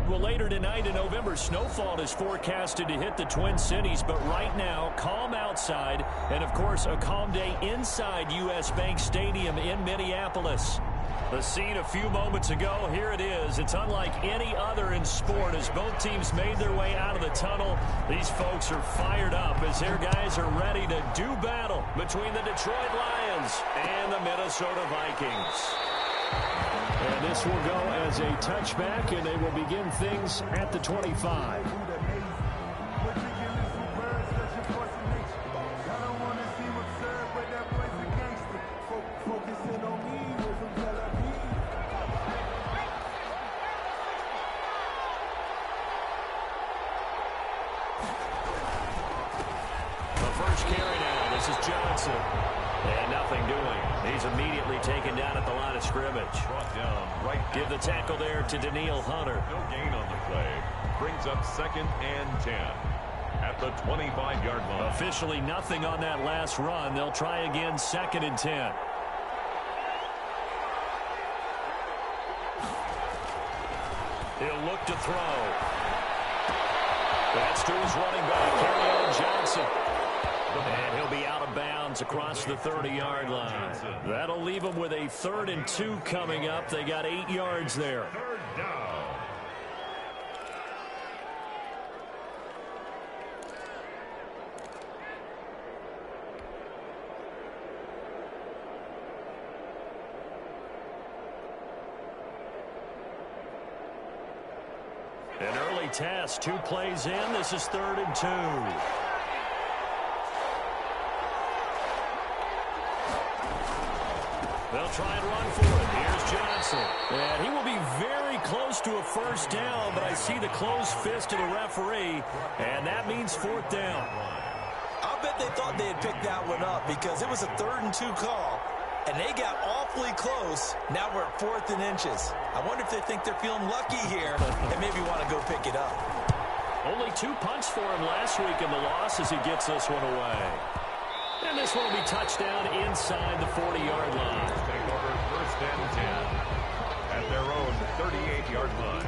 Well, later tonight in November, snowfall is forecasted to hit the Twin Cities, but right now, calm outside, and of course, a calm day inside U.S. Bank Stadium in Minneapolis. The scene a few moments ago, here it is. It's unlike any other in sport as both teams made their way out of the tunnel. These folks are fired up as their guys are ready to do battle between the Detroit Lions and the Minnesota Vikings. And this will go as a touchback, and they will begin things at the 25. The first carry now. This is Johnson. And nothing doing. He's immediately taken down at the line of scrimmage. Brought down right. Give the tackle there to Daniil Hunter. No gain on the play. Brings up 2nd and 10 at the 25-yard line. Officially nothing on that last run. They'll try again 2nd and 10. He'll look to throw. That's to his running back, Kerryon Johnson. And he'll be out of bounds across the 30-yard line. That'll leave them with a 3rd and 2 coming up. They got 8 yards there. 3rd down. An early test. 2 plays in. This is 3rd and 2. They'll try and run for it. Here's Johnson. And he will be very close to a 1st down, but I see the closed fist of the referee, and that means 4th down. I bet they thought they had picked that one up because it was a 3rd and 2 call, and they got awfully close. Now we're at 4th and inches. I wonder if they think they're feeling lucky here and maybe want to go pick it up. Only 2 punts for him last week in the loss as he gets this one away. And this one will be touchdown inside the 40-yard line. Take over 1st and 10 at their own 38-yard line.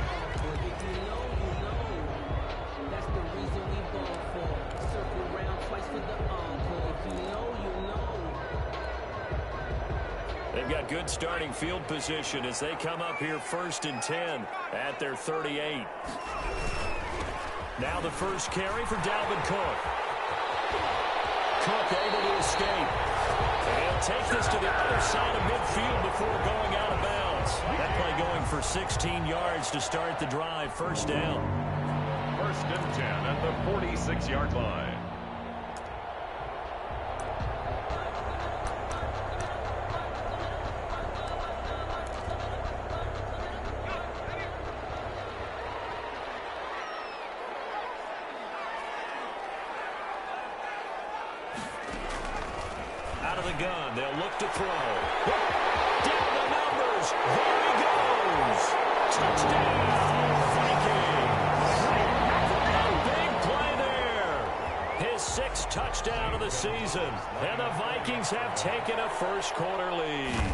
That's the reason we ball for. Circle around twice for the encore. If you know, you know. They've got good starting field position as they come up here 1st and 10 at their 38. Now the first carry for Dalvin Cook. Cook able to escape. And he'll take this to the other side of midfield before going out of bounds. That play going for 16 yards to start the drive. 1st down. 1st and 10 at the 46-yard line. Out of the gun, they'll look to throw. Down the numbers. There he goes. Touchdown, Vikings. A big play there. His 6th touchdown of the season. And the Vikings have taken a 1st quarter lead.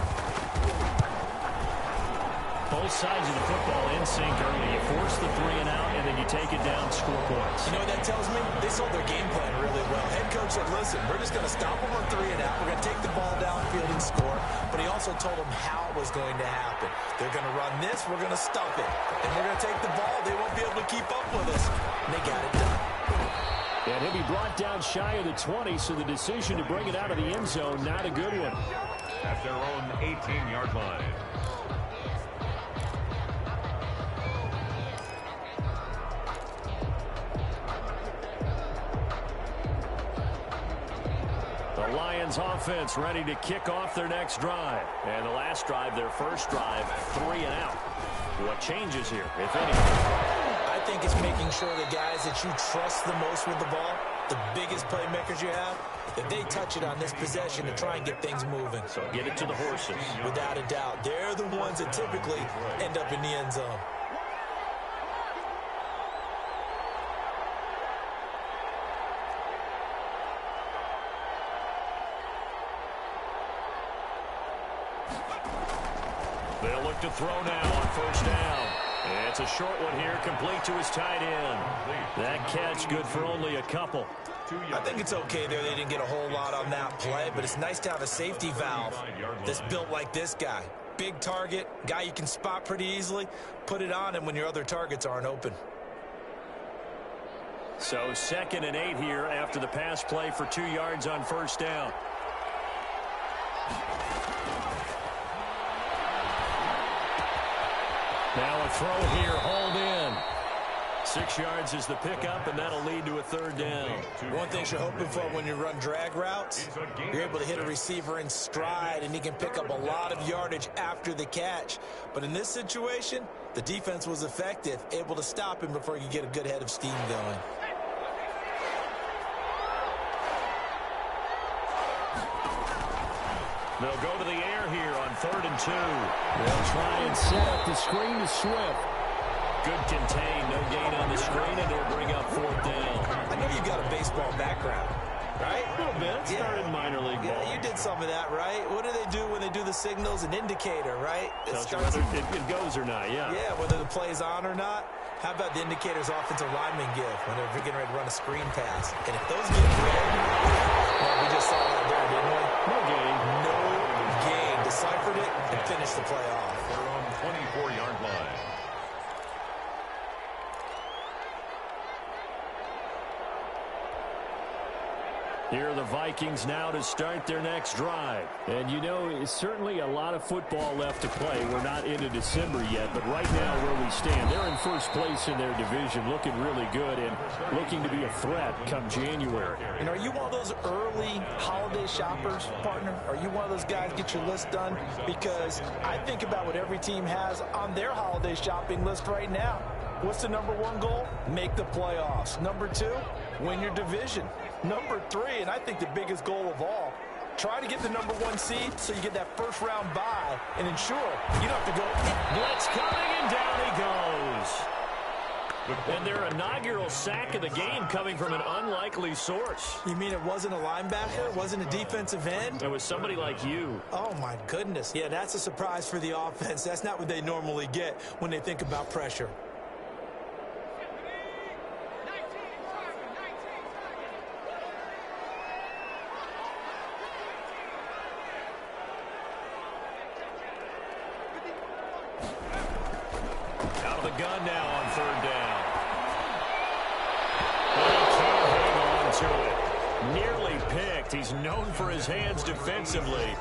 Both sides of the football in sync early. You force the 3 and out, and then you take it down, score points. You know what that tells me? They sold their game plan really well. Head coach said, listen, we're just going to stop them on 3 and out. We're going to take the ball downfield and score. But he also told them how it was going to happen. They're going to run this. We're going to stuff it. And we're going to take the ball. They won't be able to keep up with us. And they got it done. And he'll be brought down shy of the 20, so the decision to bring it out of the end zone, not a good one. At their own 18-yard line. The Lions offense ready to kick off their next drive. And the last drive, their first drive, 3 and out. What changes here, if any? I think it's making sure the guys that you trust the most with the ball, the biggest playmakers you have, that they touch it on this possession to try and get things moving. So get it to the horses. Without a doubt. They're the ones that typically end up in the end zone. They'll look to throw now on 1st down. It's a short one here, complete to his tight end. That catch good for only a couple. I think it's okay there. They didn't get a whole lot on that play, but it's nice to have a safety valve that's built like this guy. Big target, guy you can spot pretty easily. Put it on him when your other targets aren't open. So 2nd and 8 here after the pass play for 2 yards on first down. Now a throw here, hauled in. 6 yards is the pickup, and that'll lead to a 3rd down. One thing you're hoping for when you run drag routes, you're able to hit a receiver in stride, and he can pick up a lot of yardage after the catch. But in this situation, the defense was effective, able to stop him before you get a good head of steam going. They'll go to the air here on 3rd and 2. They'll try and set up the screen to Swift. Good contain, no gain on the screen, and it'll bring up 4th down. I know you've got a baseball background, right? A little bit. Started minor league ball. Yeah, you did some of that, right? What do they do when they do the signals? An indicator, right? Tells you whether it goes or not, yeah. Yeah, whether the play's on or not. How about the indicators offensive linemen give when they're getting ready to run a screen pass? And if those get red, well, we just saw that there, didn't we? No gain. No gain. Deciphered it and finished the play off. They're on the 24-yard line. Here are the Vikings now to start their next drive. And you know, it's certainly a lot of football left to play. We're not into December yet, but right now where we stand, they're in first place in their division, looking really good and looking to be a threat come January. And are you one of those early holiday shoppers, partner? Are you one of those guys get your list done? Because I think about what every team has on their holiday shopping list right now. What's the #1 goal? Make the playoffs. #2, win your division. #3, and I think the biggest goal of all, try to get the #1 seed so you get that first-round bye and ensure you don't have to go. Blitz coming, and down he goes. And their inaugural sack of the game coming from an unlikely source. You mean it wasn't a linebacker? It wasn't a defensive end? It was somebody like you. Oh, my goodness. Yeah, that's a surprise for the offense. That's not what they normally get when they think about pressure. Gun now on 3rd down. But he can't hang on to it. Nearly picked. He's known for his hands defensively,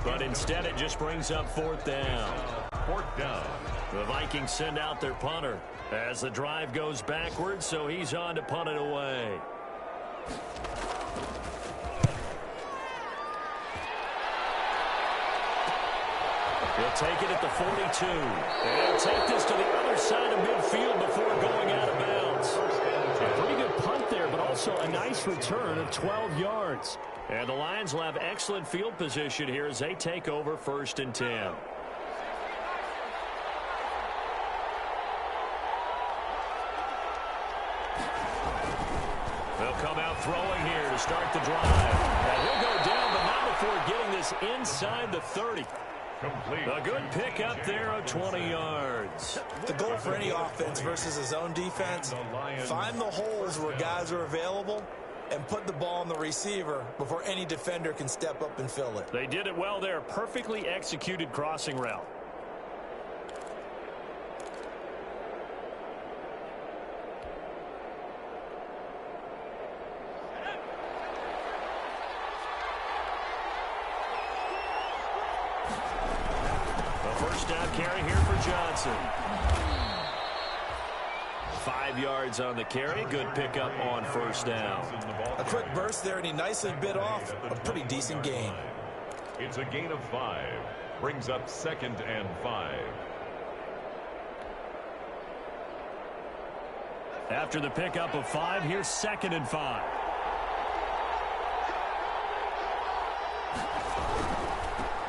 but instead it just brings up 4th down. 4th down. The Vikings send out their punter as the drive goes backwards, so he's on to punt it away. He'll take it at the 42. And he'll take this to the other side of midfield before going out of bounds. A pretty good punt there, but also a nice return of 12 yards. And the Lions will have excellent field position here as they take over 1st and 10. They'll come out throwing here to start the drive. And he'll go down, but not before getting this inside the 30. Complete. A good pickup there of 20 yards. The goal for any offense versus a zone defense, find the holes where guys are available and put the ball on the receiver before any defender can step up and fill it. They did it well there. Perfectly executed crossing route. First down carry here for Johnson. 5 yards on the carry. Good pickup on 1st down. A quick burst there, and he nicely bit off a pretty decent gain. It's a gain of 5. Brings up 2nd and 5. After the pickup of 5, here's 2nd and 5.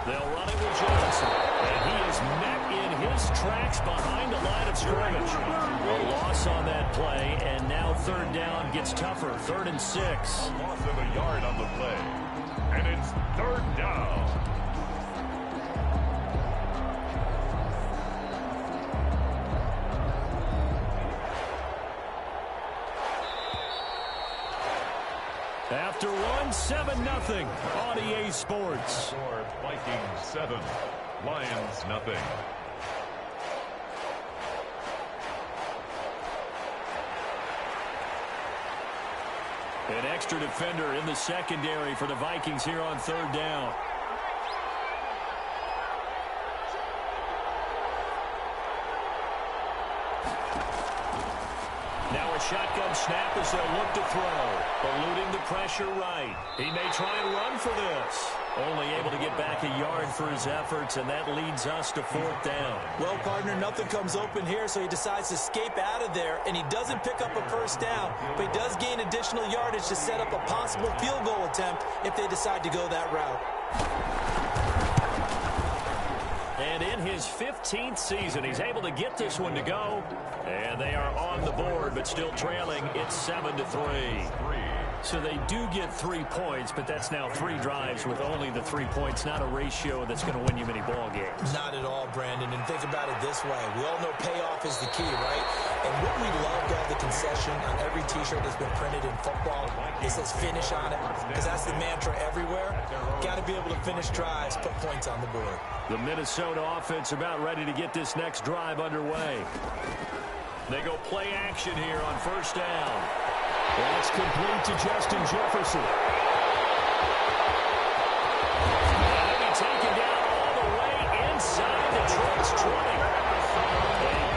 They'll run it with Johnson. And he is met in his tracks behind the line of scrimmage. A loss on that play, and now 3rd down gets tougher. 3rd and 6. A loss of a yard on the play. And it's 3rd down. After one, 7-0 on EA Sports. Score Vikings 7, Lions nothing. An extra defender in the secondary for the Vikings here on third down. Now a shotgun snap as they'll look to throw. Eluding the pressure right. He may try and run for this. Only able to get back a yard for his efforts, and that leads us to fourth down. Well, partner, nothing comes open here, so he decides to escape out of there, and he doesn't pick up a first down, but he does gain additional yardage to set up a possible field goal attempt if they decide to go that route. And in his 15th season, he's able to get this one to go. And they are on the board, but still trailing. It's 7-3. So they do get 3 points, but that's now 3 drives with only the 3 points, not a ratio that's going to win you many ball games. Not at all, Brandon. And think about it this way. We all know payoff is the key, right? And what we love to have the concession on every T-shirt that's been printed in football, it says finish on it, because that's the mantra everywhere. Got to be able to finish drives, put points on the board. The Minnesota offense about ready to get this next drive underway. They go play action here on first down. That's complete to Justin Jefferson. And he'll be taken down all the way inside the Detroit's 20. A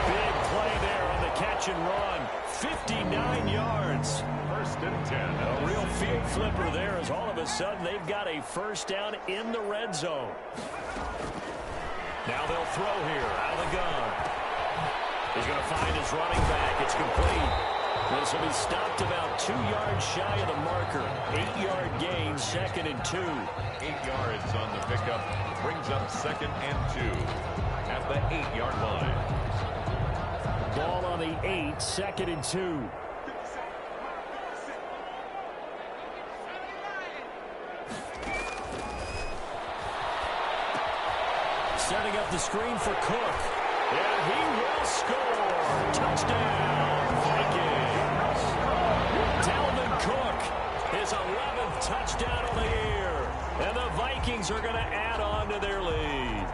big play there on the catch and run. 59 yards. First and 10. A real field flipper there as all of a sudden they've got a first down in the red zone. Now they'll throw here out of the gun. He's going to find his running back. It's complete. This will be stopped about 2 yards shy of the marker. 8-yard gain, 2nd and 2. 8 yards on the pickup. Brings up 2nd and 2 at the 8-yard line. Ball on the 8, 2nd and 2. Setting up the screen for Cook. And he will score. Touchdown, Vikings. Dalvin Cook, his 11th touchdown of the year. And the Vikings are going to add on to their lead.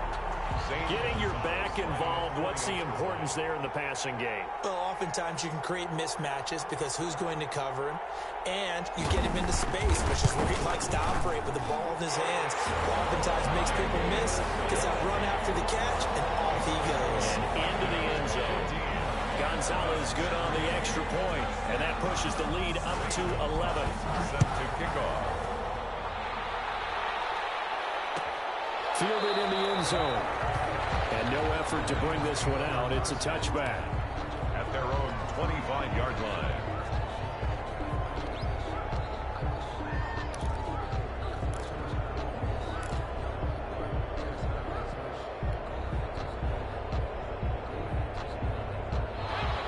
Getting your back involved, what's the importance there in the passing game? Well, oftentimes you can create mismatches because who's going to cover him, and you get him into space, which is where he likes to operate with the ball in his hands. Oftentimes makes people miss, gets that run after the catch, and off he goes. And into the end zone. Gonzalez good on the extra point, and that pushes the lead up to 11. Set to kickoff. Fielded in the end zone. And no effort to bring this one out. It's a touchback. At their own 25-yard line.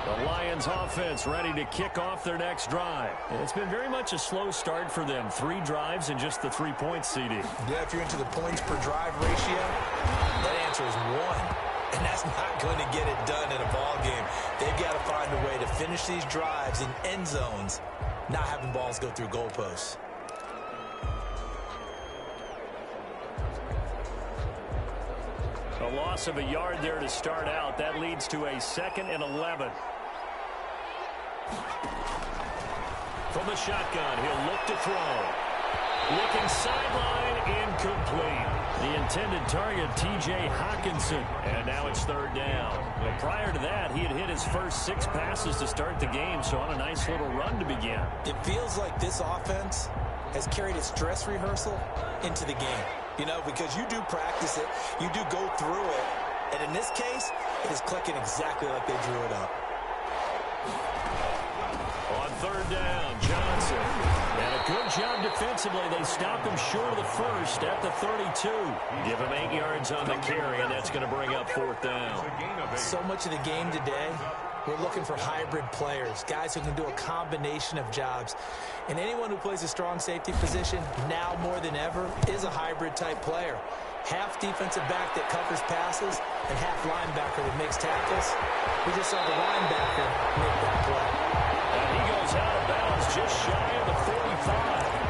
The Lions offense ready to kick off their next drive. It's been very much a slow start for them. 3 drives and just the 3 points, CD. Yeah, if you're into the points per drive ratio, that answer is 1. And that's not going to get it done in a ball game. They've got to find a way to finish these drives in end zones, not having balls go through goalposts. A loss of a yard there to start out. That leads to a 2nd and 11. From the shotgun, he'll look to throw. Looking sideline, incomplete. The intended target, T.J. Hawkinson. And now it's 3rd down. Well, prior to that, he had hit his first 6 passes to start the game, so on a nice little run to begin. It feels like this offense has carried its dress rehearsal into the game. You know, because you do practice it, you do go through it, and in this case, it is clicking exactly like they drew it up. On 3rd down, Johnson. And a good job defensively. They stop him short of the first at the 32. Give him 8 yards on the carry, and that's going to bring up 4th down. So much of the game today, we're looking for hybrid players, guys who can do a combination of jobs. And anyone who plays a strong safety position, now more than ever, is a hybrid-type player. Half defensive back that covers passes and half linebacker that makes tackles. We just saw the linebacker make that play. And he goes out of bounds just shy of the 45.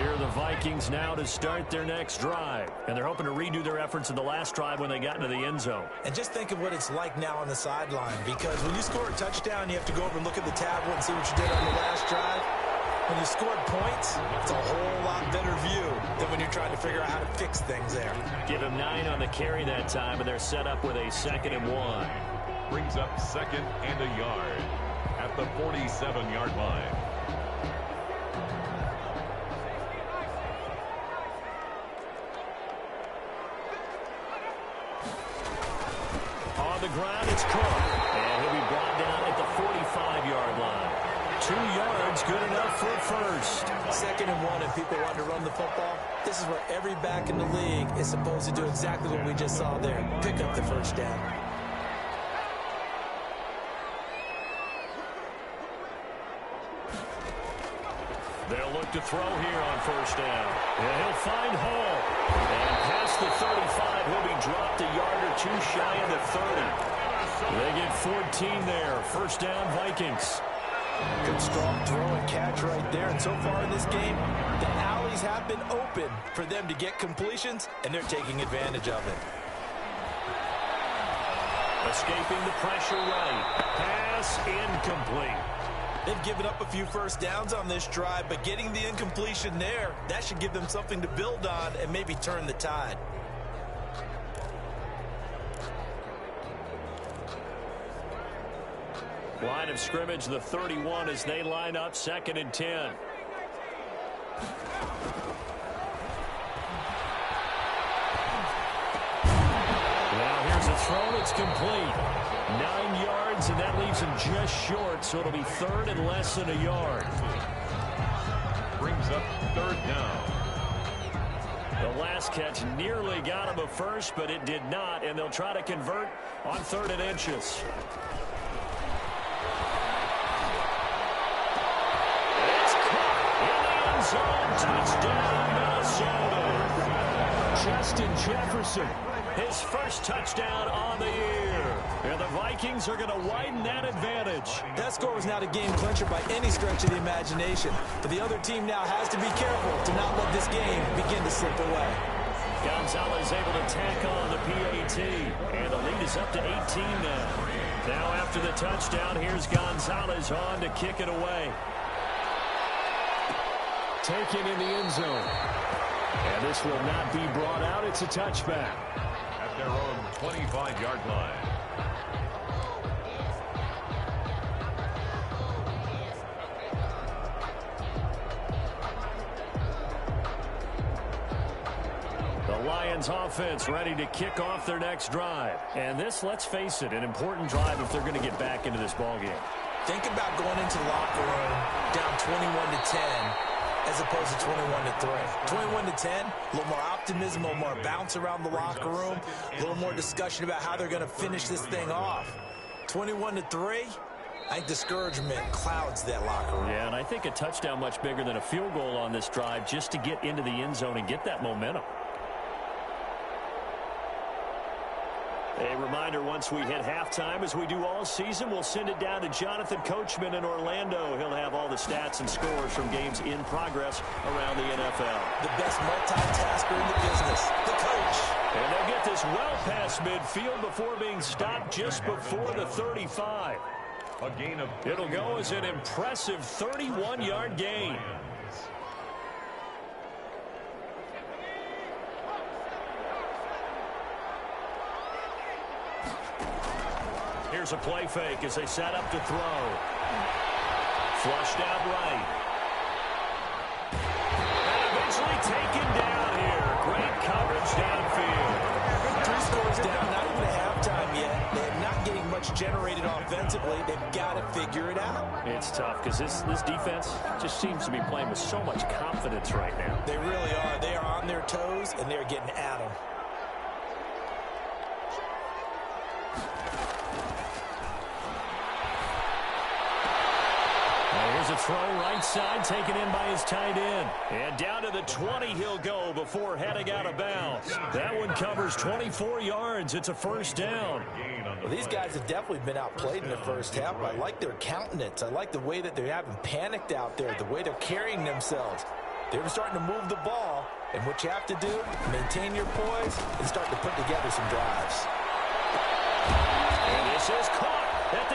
Here are the Vikings now to start their next drive. And they're hoping to redo their efforts in the last drive when they got into the end zone. And just think of what it's like now on the sideline, because when you score a touchdown, you have to go over and look at the tablet and see what you did on the last drive. When you scored points, it's a whole lot better view than when you're trying to figure out how to fix things there. Give him 9 on the carry that time, and they're set up with a 2nd and 1. Brings up 2nd and a yard at the 47-yard line. On the ground, it's Cook. And he'll be brought down at the 45-yard line. 2 yards, good enough for a first. 2nd and 1, and people want to run the football. This is where every back in the league is supposed to do exactly what we just saw there. Pick up the first down. They'll look to throw here on first down. And he'll find Hall. And past the 35, he'll be dropped a yard or 2 shy of the 30. They get 14 there. First down, Vikings. Good strong throw and catch right there. And so far in this game, the alleys have been open for them to get completions, and they're taking advantage of it. Escaping the pressure right. Pass incomplete. They've given up a few first downs on this drive, but getting the incompletion there, that should give them something to build on and maybe turn the tide. Line of scrimmage, the 31 as they line up 2nd and 10. Now here's a throw. It's complete. 9 yards, and that leaves him just short, so it'll be 3rd and less than a yard. Brings up 3rd down. The last catch nearly got him a first, but it did not, and they'll try to convert on 3rd and inches. Zone touchdown, Minnesota. Justin Jefferson, his first touchdown on the year. And the Vikings are going to widen that advantage. That score was not a game clincher by any stretch of the imagination. But the other team now has to be careful to not let this game begin to slip away. Gonzalez able to tack on the PAT. And the lead is up to 18 now. Now after the touchdown, here's Gonzalez on to kick it away. Taken in the end zone. And this will not be brought out. It's a touchback. At their own 25-yard line. The Lions offense ready to kick off their next drive. And this, let's face it, an important drive if they're going to get back into this ballgame. Think about going into the locker room down 21-10. As opposed to 21-3. 21-10, a little more optimism, a little more bounce around the locker room, a little more discussion about how they're going to finish this thing off. 21-3, I think discouragement clouds that locker room. Yeah, and I think a touchdown much bigger than a field goal on this drive just to get into the end zone and get that momentum. A reminder, once we hit halftime, as we do all season, we'll send it down to Jonathan Coachman in Orlando. He'll have all the stats and scores from games in progress around the NFL. The best multitasker in the business, the coach. And they'll get this well past midfield before being stopped just before the 35. A gain of... It'll go as an impressive 31-yard gain. Here's a play fake as they set up to throw. Flushed out right. And eventually taken down here. Great coverage downfield. 3 scores down, not even at halftime yet. They're not getting much generated offensively. They've got to figure it out. It's tough because this defense just seems to be playing with so much confidence right now. They really are. They are on their toes, and they're getting at them. Here's a throw right side taken in by his tight end. And down to the 20 he'll go before heading out of bounds. That one covers 24 yards. It's a first down. Well, these guys have definitely been outplayed in the first half. I like their countenance. I like the way that they haven't panicked out there, the way they're carrying themselves. They were starting to move the ball, and what you have to do, maintain your poise and start to put together some drives. And this is caught at the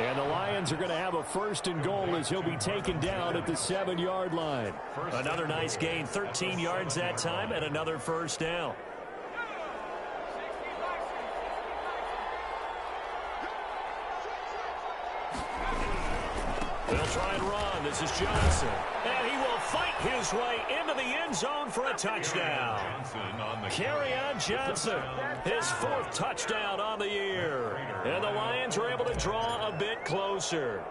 8. And the Lions are going to have a 1st and goal as he'll be taken down at the 7-yard line. Another nice gain, 13 yards that time, and another 1st down. They'll try and run. This is Johnson. And he will fight his way into the end zone for a touchdown. Kerryon Johnson, his 4th touchdown on the year. And the Lions are able to draw a bit closer.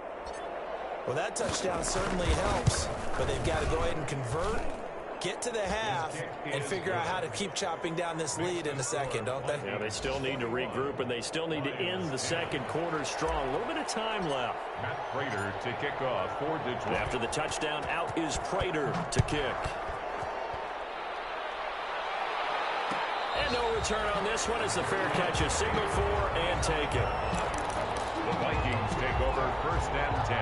Well, that touchdown certainly helps, but they've got to go ahead and convert, get to the half, and figure out how to keep chopping down this lead in a second, don't they? Yeah, they still need to regroup, and they still need to end the second quarter strong. A little bit of time left. Matt Prater to kick off for Detroit. After the touchdown, out is Prater to kick. And no return on this one as the fair catch is signaled for and taken. The Vikings take over 1st and 10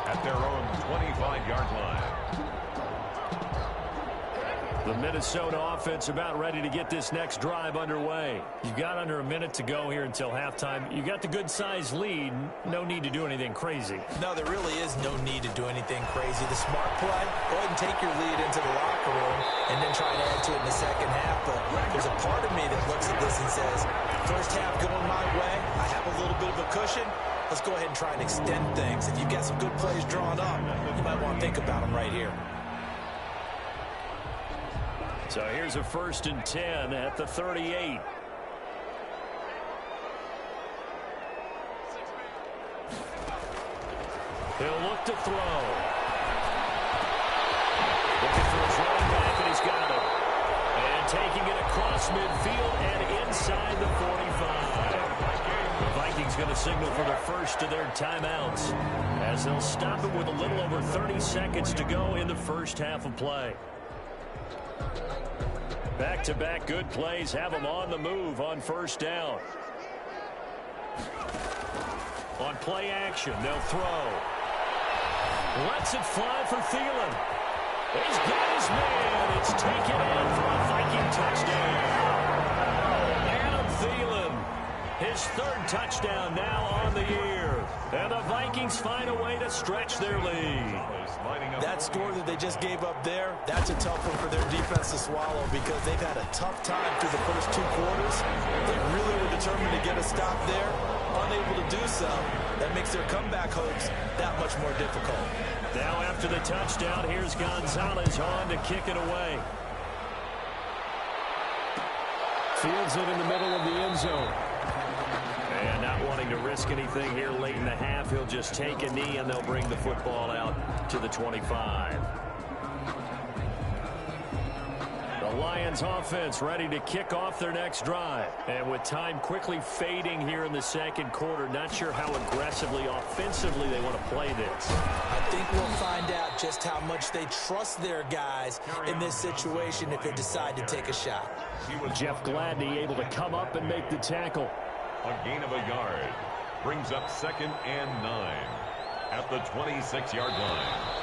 at their own 25-yard line. The Minnesota offense about ready to get this next drive underway. You've got under a minute to go here until halftime. You got the good-sized lead. No need to do anything crazy. No, there really is no need to do anything crazy. The smart play, go ahead and take your lead into the locker room and then try to add to it in the second half. But there's a part of me that looks at this and says, first half going my way, I have a little bit of a cushion. Let's go ahead and try and extend things. If you've got some good plays drawn up, you might want to think about them right here. So here's a 1st and 10 at the 38. He'll look to throw. Looking for his running back, and he's got it. And taking it across midfield and inside the 45. The Vikings going to signal for the first of their timeouts as they'll stop it with a little over 30 seconds to go in the first half of play. Back-to-back good plays have them on the move on 1st down. On play action, they'll throw. Lets it fly for Thielen. He's got his man. It's taken in for a Viking touchdown. Adam Thielen, his 3rd touchdown now on the year. And the Vikings find a way to stretch their lead. That score that they just gave up there, that's a tough one for their defense to swallow because they've had a tough time through the first 2 quarters. They really were determined to get a stop there, unable to do so. That makes their comeback hopes that much more difficult. Now after the touchdown, here's Gonzalez on to kick it away. Fields it in the middle of the end zone. And not wanting to risk anything here late in the half, he'll just take a knee and they'll bring the football out to the 25. The Lions offense ready to kick off their next drive. And with time quickly fading here in the second quarter, not sure how aggressively, offensively they want to play this. I think we'll find out just how much they trust their guys in this situation if they decide to take a shot. Jeff Gladney able to come up and make the tackle. A gain of a yard brings up 2nd and 9 at the 26-yard line.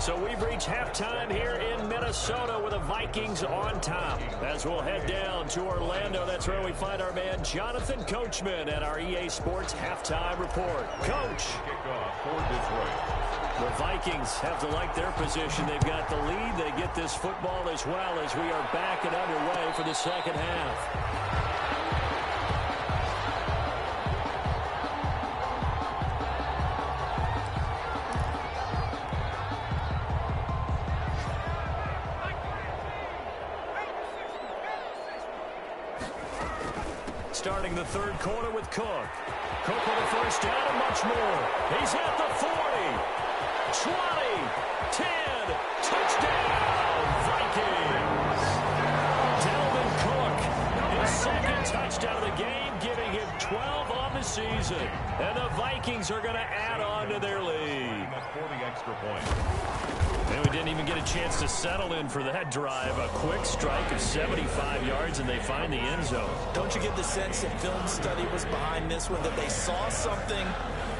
So we've reached halftime here in Minnesota with the Vikings on top. As we'll head down to Orlando, that's where we find our man Jonathan Coachman at our EA Sports Halftime Report. Coach. Kickoff for Detroit. The Vikings have to like their position. They've got the lead. They get this football as well as we are back and underway for the second half. Starting the third quarter with Cook. Cook with a first down and much more. He's at the 40, 20, 10, touchdown, Vikings. Dalvin Cook, his 2nd touchdown of the game, giving him 12 on the season. And the Vikings are going to add on to their lead. For the extra point. And we didn't even get a chance to settle in for that drive. A quick strike of 75 yards, and they find the end zone. Don't you get the sense that film study was behind this one, that they saw something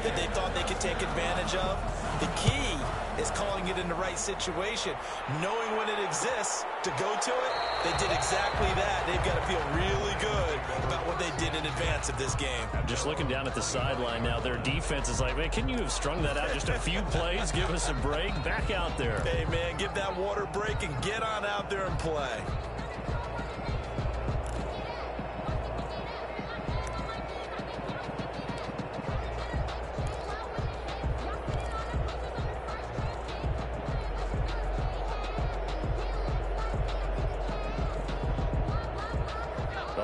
that they thought they could take advantage of? The key is calling it in the right situation. Knowing when it exists to go to it, they did exactly that. They've got to feel really good about what they did in advance of this game. I'm just looking down at the sideline now. Their defense is like, man, can you have strung that out just a few plays? Give us a break. Back out there. Hey, man, give that water break and get on out there and play.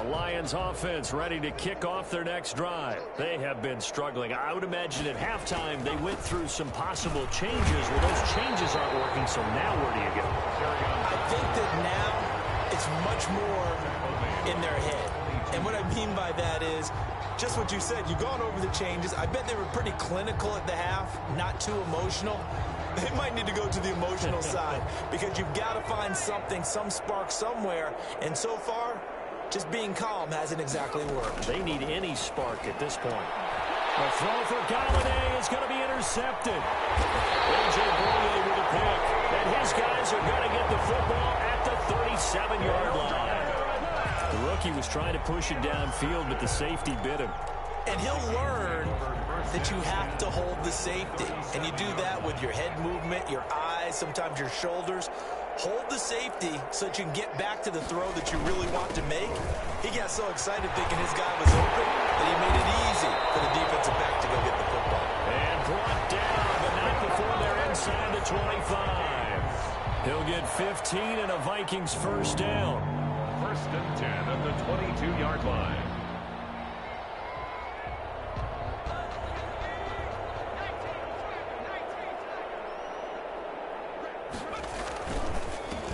Lions offense ready to kick off their next drive. They have been struggling. I would imagine at halftime they went through some possible changes. Well, those changes aren't working, so now where do you go? I think that now it's much more in their head. And what I mean by that is just what you said. You've gone over the changes. I bet they were pretty clinical at the half, not too emotional. They might need to go to the emotional side because you've got to find something, some spark somewhere. And so far, just being calm hasn't exactly worked. They need any spark at this point. A throw for Galladay is going to be intercepted. A.J. Bouye with a pick. And his guys are going to get the football at the 37-yard line. The rookie was trying to push it downfield, but the safety bit him. And he'll learn that you have to hold the safety. And you do that with your head movement, your eyes, sometimes your shoulders. Hold the safety so that you can get back to the throw that you really want to make. He got so excited thinking his guy was open that he made it easy for the defensive back to go get the football. And brought down, but not before they're inside the 25. He'll get 15 and a Vikings first down. 1st and 10 at the 22-yard line.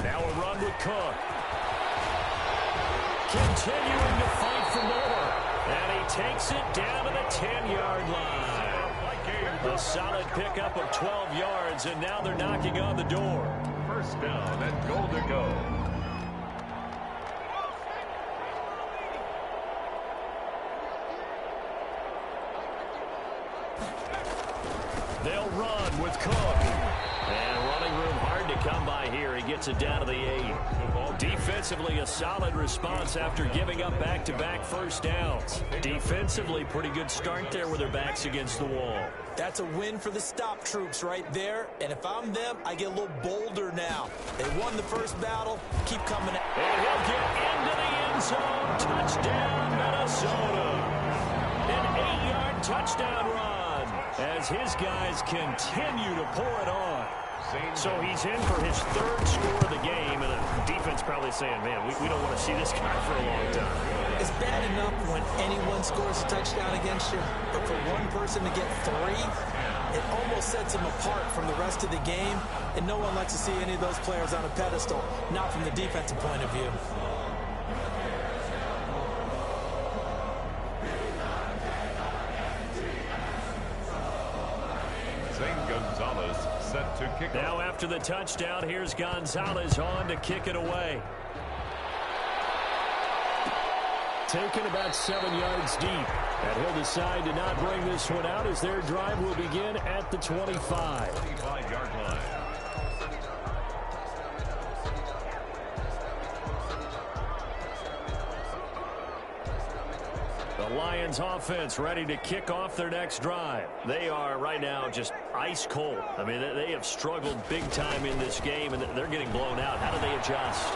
Now a run with Cook. Continuing to fight for more. And he takes it down to the 10-yard line. A solid pickup of 12 yards, and now they're knocking on the door. 1st down and goal to go. They'll run with Cook. And running room hard to come by here. He gets it down to the 8. Defensively, a solid response after giving up back-to-back first downs. Defensively, pretty good start there with their backs against the wall. That's a win for the stop troops right there. And if I'm them, I get a little bolder now. They won the first battle. Keep coming. And he'll get into the end zone. Touchdown, Minnesota. An 8-yard touchdown run as his guys continue to pour it on. So he's in for his 3rd score of the game, and the defense probably saying, man, we don't want to see this guy for a long time. It's bad enough when anyone scores a touchdown against you, but for one person to get 3, it almost sets him apart from the rest of the game, and no one likes to see any of those players on a pedestal, not from the defensive point of view. Set to kick now off. After the touchdown, here's Gonzalez on to kick it away. Taken about 7 yards deep. And he'll decide to not bring this one out as their drive will begin at the 25. 25-yard line. The Lions offense ready to kick off their next drive. They are right now just ice cold. I mean, they have struggled big time in this game, and they're getting blown out. How do they adjust?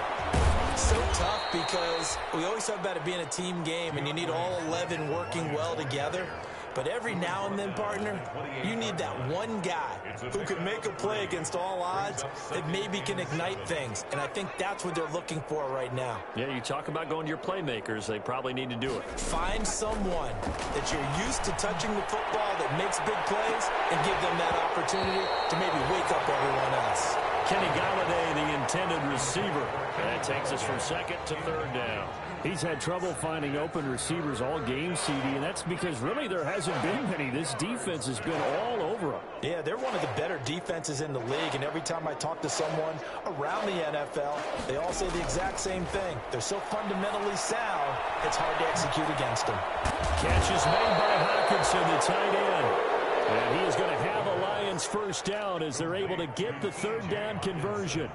So tough because we always talk about it being a team game, and you need all 11 working well together. But every now and then, partner, you need that one guy who can make a play against all odds that maybe can ignite things. And I think that's what they're looking for right now. Yeah, you talk about going to your playmakers. They probably need to do it. Find someone that you're used to touching the football that makes big plays and give them that opportunity to maybe wake up everyone else. Kenny Galladay, the intended receiver. That takes us from 2nd to 3rd down. He's had trouble finding open receivers all game, CD, and that's because really there hasn't been many. This defense has been all over them. Yeah, they're one of the better defenses in the league, and every time I talk to someone around the NFL, they all say the exact same thing. They're so fundamentally sound, it's hard to execute against them. Catch is made by Hawkinson, the tight end. And he is going to have a Lions Lions first down as they're able to get the third down conversion.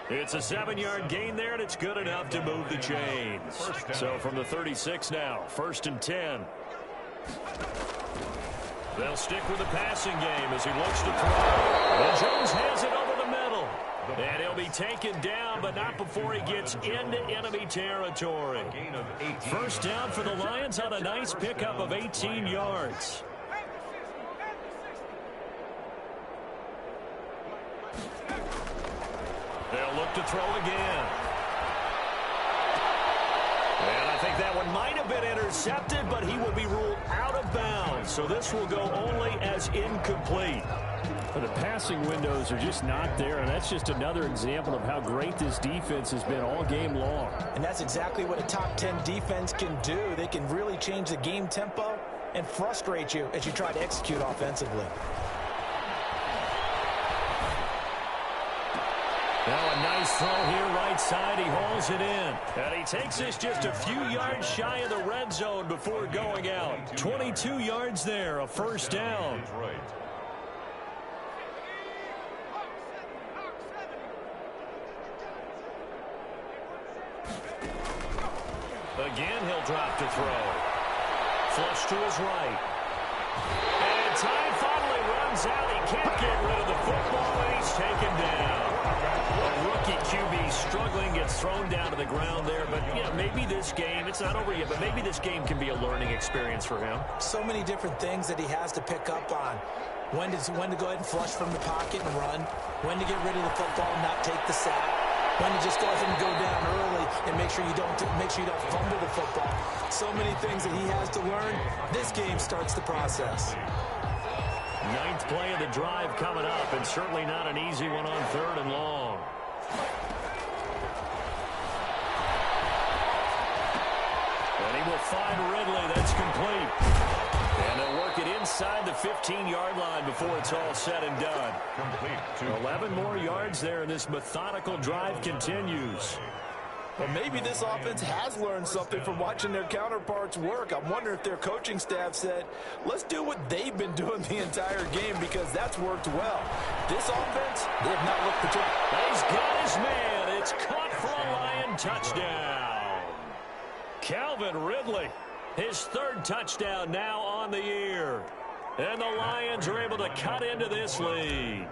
It's a 7-yard gain there, and it's good enough to move the chains. So from the 36 now, 1st and 10. They'll stick with the passing game as he looks to throw. And Jones has it over the middle. And he'll be taken down, but not before he gets into enemy territory. First down for the Lions on a nice pickup of 18 yards. They'll look to throw again. And I think that one might have been intercepted, but he will be ruled out of bounds. So this will go only as incomplete. But the passing windows are just not there, and that's just another example of how great this defense has been all game long. And that's exactly what a top 10 defense can do. They can really change the game tempo and frustrate you as you try to execute offensively. Now a nice throw here right side. He hauls it in. And he takes this just a few yards shy of the red zone before going out. 22 yards there, a first down. Again, he'll drop to throw. Flush to his right. And time finally runs out. He can't get rid of the football, and he's taken down. A rookie QB struggling, gets thrown down to the ground there. But, you know, maybe this game, it's not over yet, but maybe this game can be a learning experience for him. So many different things that he has to pick up on. When to go ahead and flush from the pocket and run. When to get rid of the football and not take the sack. When to just go ahead and go down early and make sure you don't fumble the football. So many things that he has to learn. This game starts the process. 9th play of the drive coming up, and certainly not an easy one on 3rd and long. And he will find Ridley. That's complete. And they'll work it inside the 15-yard line before it's all said and done. Complete. 11 more yards there, and this methodical drive continues. Well, maybe this offense has learned something from watching their counterparts work. I'm wondering if their coaching staff said, let's do what they've been doing the entire game, because that's worked well. This offense, they have not looked particular. He's got his man. It's caught for a Lion touchdown. Calvin Ridley, his 3rd touchdown now on the year. And the Lions are able to cut into this lead.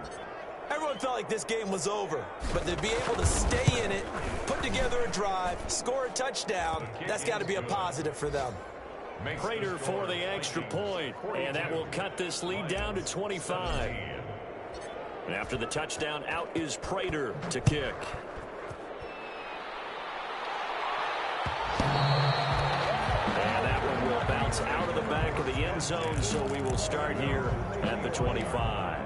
Everyone felt like this game was over, but to be able to stay in it, put together a drive, score a touchdown, that's got to be a positive for them. Prater for the extra point, and that will cut this lead down to 25. And after the touchdown, out is Prater to kick. And that one will bounce out of the back of the end zone, so we will start here at the 25.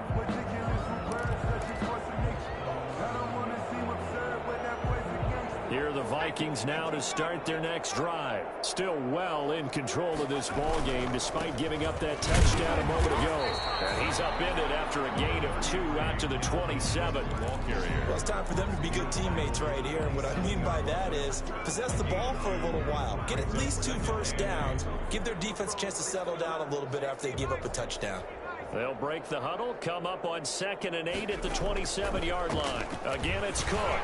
Here are the Vikings now to start their next drive. Still well in control of this ball game despite giving up that touchdown a moment ago. And he's upended after a gain of 2 out to the 27. Well, it's time for them to be good teammates right here. And what I mean by that is possess the ball for a little while. Get at least 2 first downs. Give their defense a chance to settle down a little bit after they give up a touchdown. They'll break the huddle, come up on 2nd and 8 at the 27-yard line. Again, it's Cook.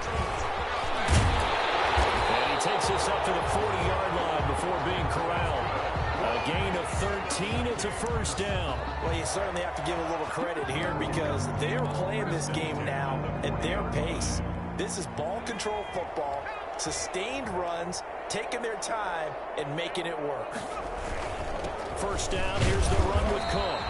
And he takes this up to the 40-yard line before being corralled. A gain of 13. It's a first down. Well, you certainly have to give a little credit here because they're playing this game now at their pace. This is ball control football, sustained runs, taking their time, and making it work. First down. Here's the run with Cook.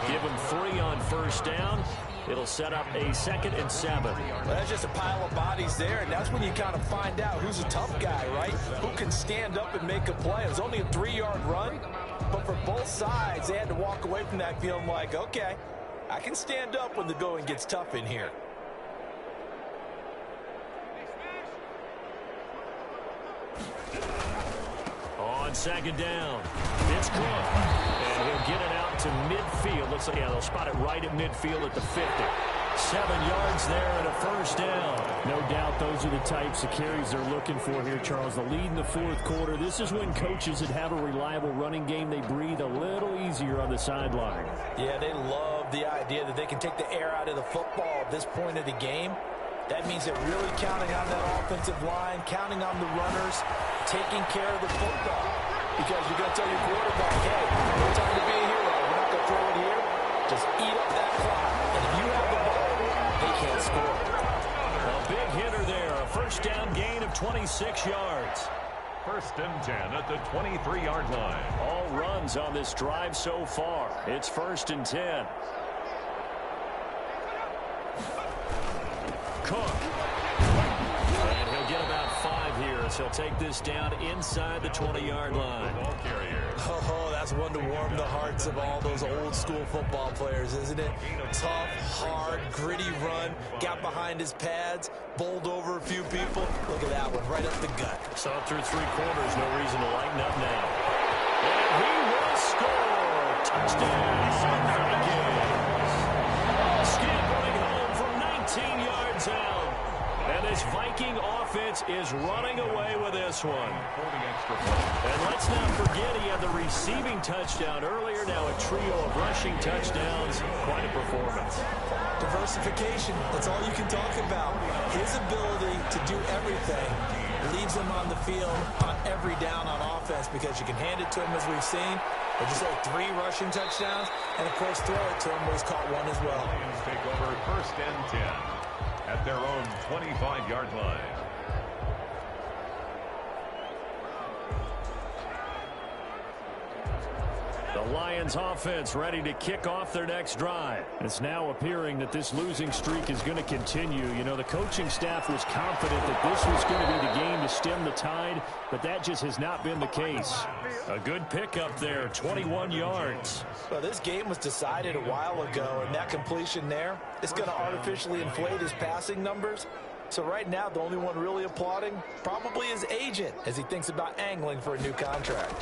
Give him 3 on first down. It'll set up a 2nd and 7. Well, that's just a pile of bodies there, and that's when you kind of find out who's a tough guy, right? Who can stand up and make a play. It was only a 3-yard run, but for both sides, they had to walk away from that feeling like, okay, I can stand up when the going gets tough in here. On 2nd down, it's Cook. And he'll get it out to midfield. Looks like, yeah, they'll spot it right at midfield at the 50. 7 yards there and a first down. No doubt those are the types of carries they're looking for here, Charles. The lead in the 4th quarter. This is when coaches that have a reliable running game, they breathe a little easier on the sideline. Yeah, they love love the idea that they can take the air out of the football at this point of the game. That means they're really counting on that offensive line, counting on the runners, taking care of the football. Because you're going to tell your quarterback, hey, no time to be a hero. We're not going to throw it here. Just eat up that clock. And if you have the ball, they can't score. A big hitter there. A first down gain of 26 yards. First and 10 at the 23-yard line. All runs on this drive so far. It's first and 10. Cook. And he'll get about 5 here as he'll take this down inside the 20-yard line. Ball carrier. Oh, that's one to warm the hearts of all those old-school football players, isn't it? Tough, hard, gritty run. Got behind his pads, bowled over a few people. Look at that one, right up the gut. Saw it through 3 quarters. No reason to lighten up now. And he will score. Touchdown, Vikings. Scampering home from 19 yards out. And this Viking offense is running away with this one. And let's not forget he had the receiving touchdown earlier. Now a trio of rushing touchdowns. Quite a performance. Diversification, that's all you can talk about. His ability to do everything leaves him on the field on every down on offense because you can hand it to him as we've seen. Or just say 3 rushing touchdowns, and of course throw it to him where he's caught 1 as well. Lions take over first and 10 at their own 25-yard line. The Lions offense ready to kick off their next drive. It's now appearing that this losing streak is going to continue. You know, the coaching staff was confident that this was going to be the game to stem the tide, but that just has not been the case. A good pickup there, 21 yards. Well, this game was decided a while ago, and that completion there is going to artificially inflate his passing numbers. So right now, the only one really applauding probably his agent as he thinks about angling for a new contract.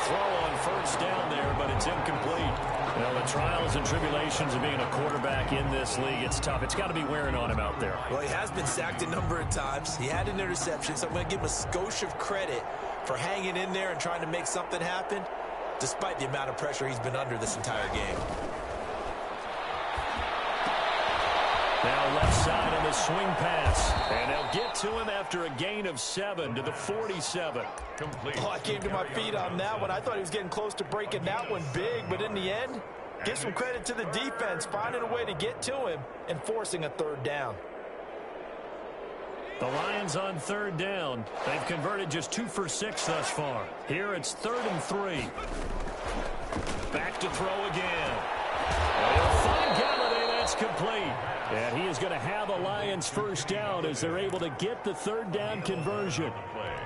Throw on first down there, but it's incomplete. Well, the trials and tribulations of being a quarterback in this league, it's tough. It's got to be wearing on him out there. Well, he has been sacked a number of times. He had an interception, so I'm going to give him a skosh of credit for hanging in there and trying to make something happen, despite the amount of pressure he's been under this entire game. Now left side on the swing pass. And they'll get to him after a gain of 7 to the 47. Complete. Oh, I came to my feet on that one. I thought he was getting close to breaking that one big, but in the end, give some credit to the defense, finding a way to get to him and forcing a 3rd down. The Lions on 3rd down. They've converted just 2 for 6 thus far. Here it's 3rd and 3. Back to throw again. They'll find Galladay. That's complete. And he is going to have a Lions first down as they're able to get the 3rd down conversion.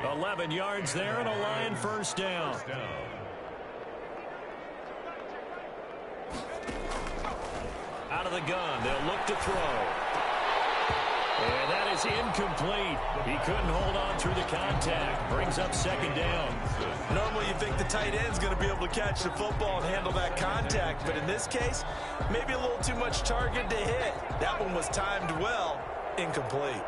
11 yards there and a Lion first down. Out of the gun, they'll look to throw. And that is incomplete. He couldn't hold on through the contact. Brings up 2nd down. Normally you think the tight end's going to be able to catch the football and handle that contact, but in this case, maybe a little too much target to hit. That one was timed well, incomplete.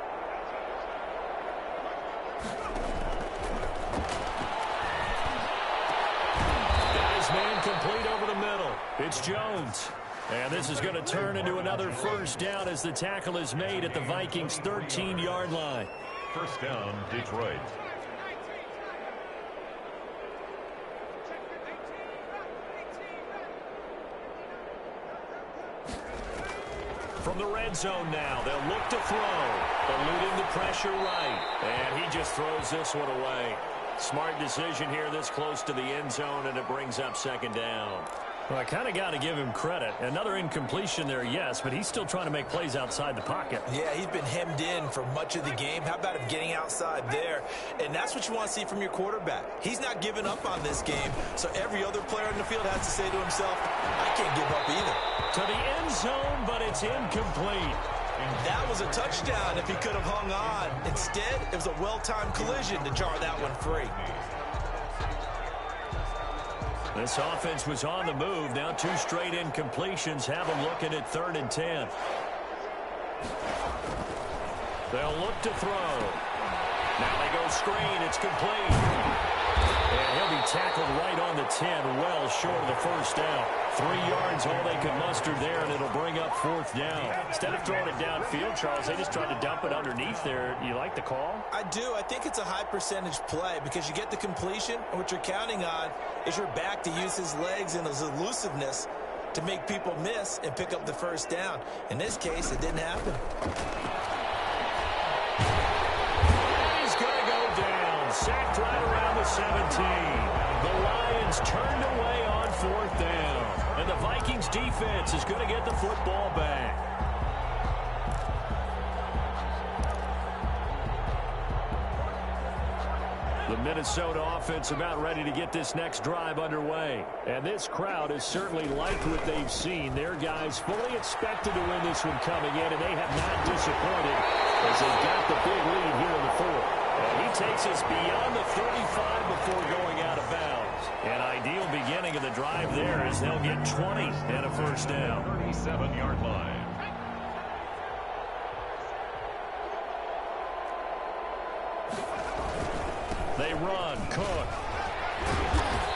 Got his man complete over the middle. It's Jones. And this is going to turn into another first down as the tackle is made at the Vikings' 13-yard line. First down, Detroit. From the red zone now, they'll look to throw. Eluding the pressure right. And he just throws this one away. Smart decision here this close to the end zone, and it brings up 2nd down. Well, I kind of got to give him credit. Another incompletion there, yes, but he's still trying to make plays outside the pocket. Yeah, he's been hemmed in for much of the game. How about him getting outside there? And that's what you want to see from your quarterback. He's not giving up on this game, so every other player in the field has to say to himself, I can't give up either. To the end zone, but it's incomplete. That was a touchdown if he could have hung on. Instead, it was a well-timed collision to jar that one free. This offense was on the move. Now 2 straight incompletions have them looking at 3rd and 10. They'll look to throw. Now they go screen. It's complete. And he'll be tackled right on the 10, well short of the first down. 3 yards, all they could muster there, and it'll bring up 4th down. Instead of throwing it downfield, Charles, they just tried to dump it underneath there. You like the call? I do. I think it's a high percentage play because you get the completion, and what you're counting on is your back to use his legs and his elusiveness to make people miss and pick up the first down. In this case, it didn't happen. He's going to go down. Sacked right around the 17. The Lions turned away on 4th down. And the Vikings defense is going to get the football back. The Minnesota offense about ready to get this next drive underway. And this crowd has certainly liked what they've seen. Their guys fully expected to win this one coming in, and they have not disappointed as they've got the big lead here in the 4th. And he takes us beyond the 35 before going out of bounds. An ideal beginning of the drive there as they'll get 20 and a first down. 37-yard line. They run. Cook.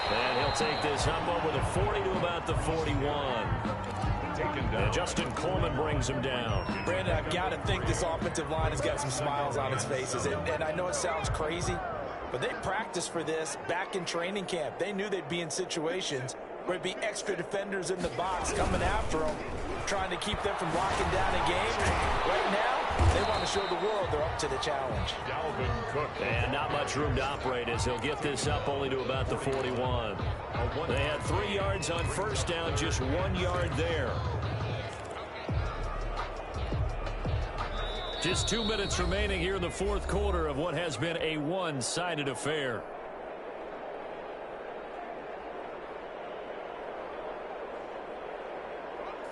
And he'll take this up over the 40 to about the 41. And Justin Coleman brings him down. Brandon, I've got to think this offensive line has got some smiles on its faces. And I know it sounds crazy, but they practiced for this back in training camp. They knew they'd be in situations where it'd be extra defenders in the box coming after them, trying to keep them from locking down a game. Right now, they want to show the world they're up to the challenge. And not much room to operate as he'll get this up only to about the 41. They had 3 yards on first down, just 1 yard there. Just 2 minutes remaining here in the 4th quarter of what has been a one-sided affair.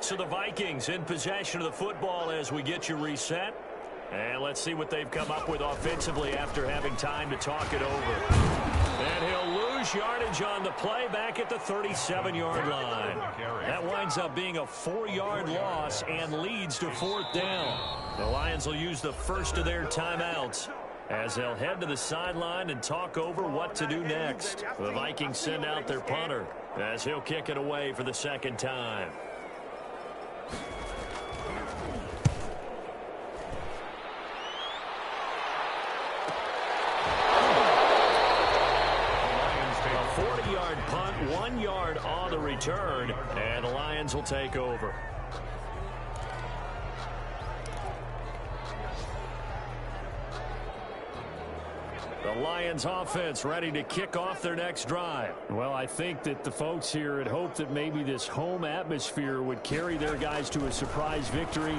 So the Vikings in possession of the football as we get you reset. And let's see what they've come up with offensively after having time to talk it over. And he'll lose yardage on the play back at the 37-yard line. That winds up being a 4-yard loss and leads to 4th down. The Lions will use the first of their timeouts as they'll head to the sideline and talk over what to do next. The Vikings send out their punter as he'll kick it away for the second time. A 40-yard punt, 1 yard on the return, and the Lions will take over. The Lions offense ready to kick off their next drive. Well, I think that the folks here had hoped that maybe this home atmosphere would carry their guys to a surprise victory,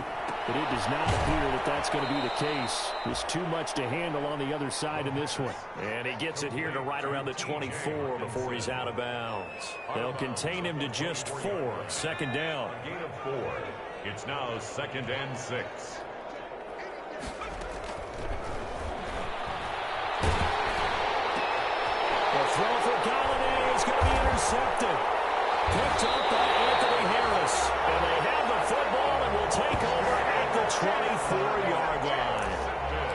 but it does not appear that that's going to be the case. There's too much to handle on the other side in this one. And he gets it here to right around the 24 before he's out of bounds. They'll contain him to just 4. Second down. A gain of 4. It's now 2nd and 6. The throw for Galladay is going to be intercepted. Picked up by Anthony Harris. And they have the football and will take over at the 24-yard line.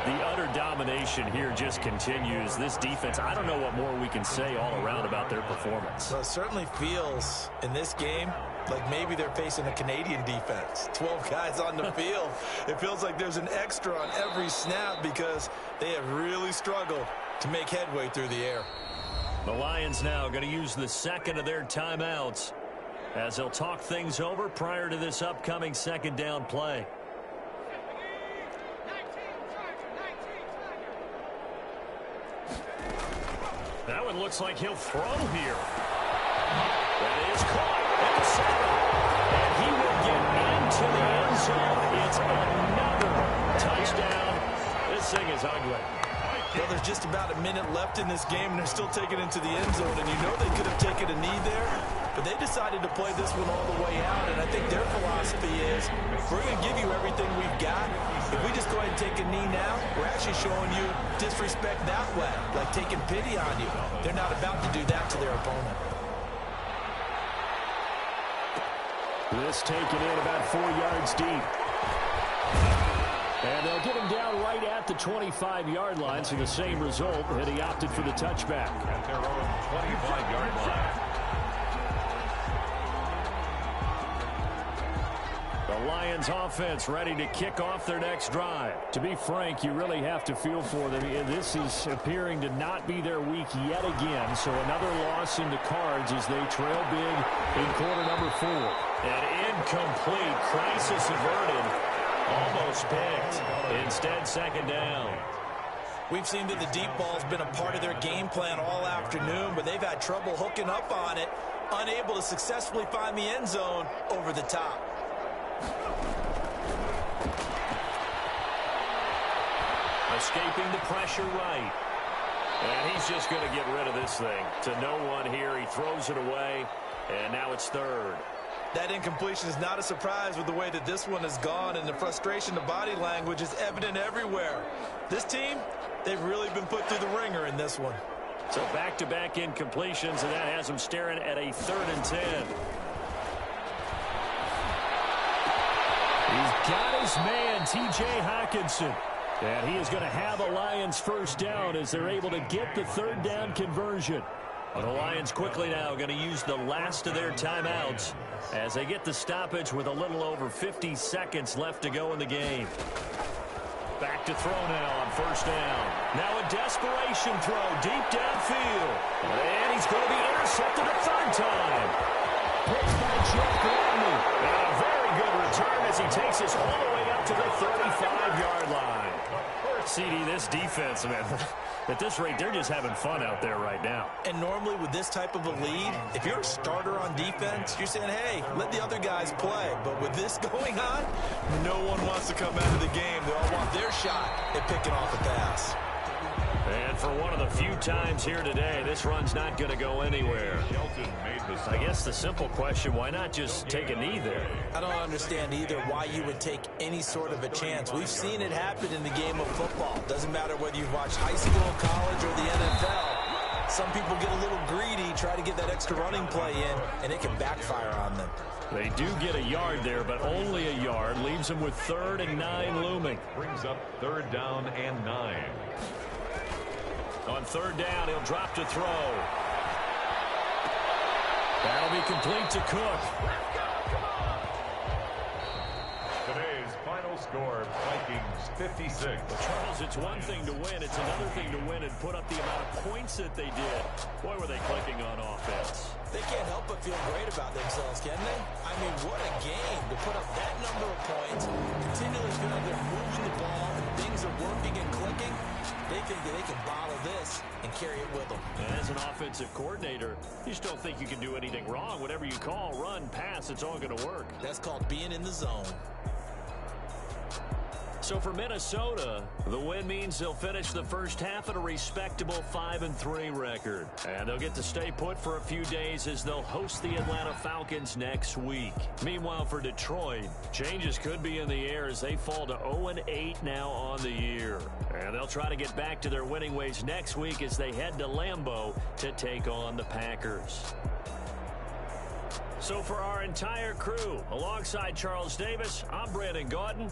The utter domination here just continues. This defense, I don't know what more we can say all around about their performance. Well, it certainly feels in this game like maybe they're facing a Canadian defense. 12 guys on the field. It feels like there's an extra on every snap because they have really struggled to make headway through the air. The Lions now going to use the second of their timeouts as they'll talk things over prior to this upcoming second down play. That one looks like he'll throw here. That is caught at the 7. And he will get into the end zone. It's another touchdown. This thing is ugly. Well, there's just about a minute left in this game, and they're still taking it to the end zone. And you know they could have taken a knee there, but they decided to play this one all the way out. And I think their philosophy is, we're going to give you everything we've got. If we just go ahead and take a knee now, we're actually showing you disrespect that way, like taking pity on you. They're not about to do that to their opponent. This taken in about 4 yards deep. And they'll get him down right at the 25-yard line, so the same result, and he opted for the touchback. At their own 25-yard line. The Lions offense ready to kick off their next drive. To be frank, you really have to feel for them. This is appearing to not be their week yet again, so another loss in the cards as they trail big in quarter number 4. An incomplete, crisis averted, almost picked. Instead, second down. We've seen that the deep ball's been a part of their game plan all afternoon, but they've had trouble hooking up on it, unable to successfully find the end zone over the top. Escaping the pressure right. And he's just going to get rid of this thing. To no one here. He throws it away. And now it's third. That incompletion is not a surprise with the way that this one has gone, and the frustration, the body language is evident everywhere. This team, they've really been put through the ringer in this one. So back-to-back incompletions, and that has him staring at a 3rd and 10. He's got his man, T.J. Hockenson. And he is going to have a Lions first down as they're able to get the 3rd down conversion. The Lions quickly now going to use the last of their timeouts as they get the stoppage with a little over 50 seconds left to go in the game. Back to throw now on first down. Now a desperation throw deep downfield. And he's going to be intercepted a 3rd time. Picked by Jeff Gladney. And a very good return as he takes us all the way up to the 35-yard line. CD, this defense, man, at this rate, they're just having fun out there right now. And normally with this type of a lead, if you're a starter on defense, you're saying, hey, let the other guys play. But with this going on, no one wants to come out of the game. They all want their shot at picking off a pass. And for one of the few times here today, this run's not going to go anywhere. I guess the simple question, why not just take a knee there? I don't understand either why you would take any sort of a chance. We've seen it happen in the game of football. Doesn't matter whether you've watched high school, college, or the NFL. Some people get a little greedy, try to get that extra running play in, and it can backfire on them. They do get a yard there, but only a yard. Leaves them with 3rd and 9 looming. Brings up 3rd down and 9. On 3rd down, he'll drop to throw. That'll be complete to Cook. Today's final score, Vikings 56. But Charles, it's one thing to win. It's another thing to win and put up the amount of points that they did. Boy, were they clicking on offense. They can't help but feel great about themselves, can they? I mean, what a game to put up that number of points, continually feel like they're moving the ball, and things are working and clicking. They think that they can bottle this and carry it with them. And as an offensive coordinator, you just don't think you can do anything wrong. Whatever you call, run, pass, it's all going to work. That's called being in the zone. So for Minnesota, the win means they'll finish the first half at a respectable 5-3 record. And they'll get to stay put for a few days as they'll host the Atlanta Falcons next week. Meanwhile, for Detroit, changes could be in the air as they fall to 0-8 now on the year. And they'll try to get back to their winning ways next week as they head to Lambeau to take on the Packers. So for our entire crew, alongside Charles Davis, I'm Brandon Gaudin.